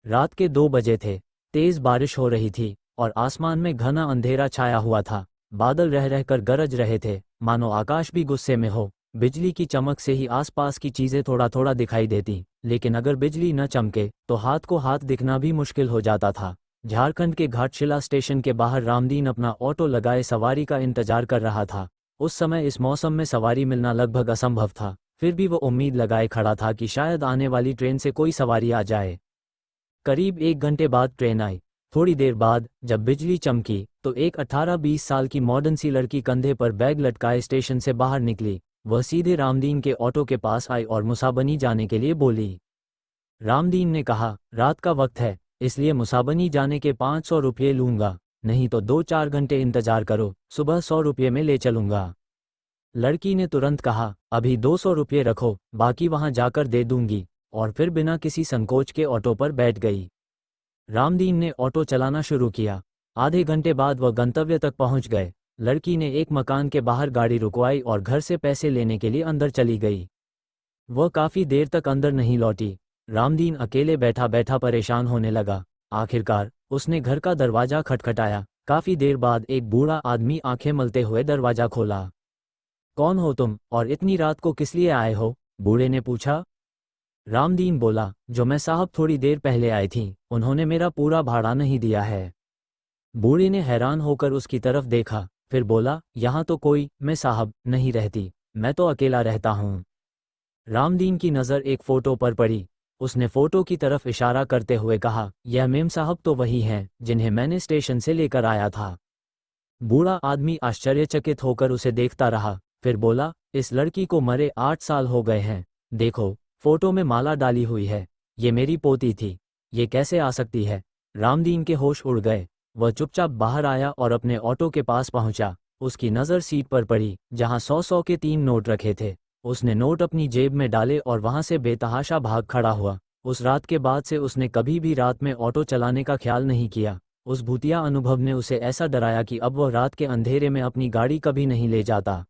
रात के 2 बजे थे। तेज बारिश हो रही थी और आसमान में घना अंधेरा छाया हुआ था। बादल रह रहकर गरज रहे थे, मानो आकाश भी गुस्से में हो। बिजली की चमक से ही आसपास की चीजें थोड़ा थोड़ा दिखाई देती, लेकिन अगर बिजली न चमके तो हाथ को हाथ दिखना भी मुश्किल हो जाता था। झारखंड के घाटशिला स्टेशन के बाहर रामदीन अपना ऑटो लगाए सवारी का इंतजार कर रहा था। उस समय इस मौसम में सवारी मिलना लगभग असंभव था, फिर भी वो उम्मीद लगाए खड़ा था कि शायद आने वाली ट्रेन से कोई सवारी आ जाए। करीब 1 घंटे बाद ट्रेन आई। थोड़ी देर बाद जब बिजली चमकी तो एक 18-20 साल की मॉडर्न सी लड़की कंधे पर बैग लटकाए स्टेशन से बाहर निकली। वह सीधे रामदीन के ऑटो के पास आई और मुसाबनी जाने के लिए बोली। रामदीन ने कहा, रात का वक्त है, इसलिए मुसाबनी जाने के 500 रुपये लूंगा, नहीं तो 2-4 घंटे इंतजार करो, सुबह 100 रुपये में ले चलूंगा। लड़की ने तुरंत कहा, अभी 200 रुपये रखो, बाकी वहां जाकर दे दूंगी, और फिर बिना किसी संकोच के ऑटो पर बैठ गई। रामदीन ने ऑटो चलाना शुरू किया। आधे घंटे बाद वह गंतव्य तक पहुंच गए। लड़की ने एक मकान के बाहर गाड़ी रुकवाई और घर से पैसे लेने के लिए अंदर चली गई। वह काफी देर तक अंदर नहीं लौटी। रामदीन अकेले बैठा बैठा परेशान होने लगा। आखिरकार उसने घर का दरवाजा खटखटाया। काफी देर बाद एक बूढ़ा आदमी आंखें मलते हुए दरवाजा खोला। कौन हो तुम और इतनी रात को किस लिए आए हो? बूढ़े ने पूछा। रामदीन बोला, जो मैं साहब थोड़ी देर पहले आई थी, उन्होंने मेरा पूरा भाड़ा नहीं दिया है। बूढ़े ने हैरान होकर उसकी तरफ देखा, फिर बोला, यहाँ तो कोई मैं साहब नहीं रहती, मैं तो अकेला रहता हूँ। रामदीन की नज़र एक फ़ोटो पर पड़ी। उसने फ़ोटो की तरफ इशारा करते हुए कहा, यह मेम साहब तो वही हैं जिन्हें मैंने स्टेशन से लेकर आया था। बूढ़ा आदमी आश्चर्यचकित होकर उसे देखता रहा, फिर बोला, इस लड़की को मरे 8 साल हो गए हैं। देखो, फोटो में माला डाली हुई है, ये मेरी पोती थी, ये कैसे आ सकती है? रामदीन के होश उड़ गए। वह चुपचाप बाहर आया और अपने ऑटो के पास पहुंचा। उसकी नज़र सीट पर पड़ी जहां 100-100 के 3 नोट रखे थे। उसने नोट अपनी जेब में डाले और वहां से बेतहाशा भाग खड़ा हुआ। उस रात के बाद से उसने कभी भी रात में ऑटो चलाने का ख्याल नहीं किया। उस भूतिया अनुभव ने उसे ऐसा डराया कि अब वह रात के अंधेरे में अपनी गाड़ी कभी नहीं ले जाता।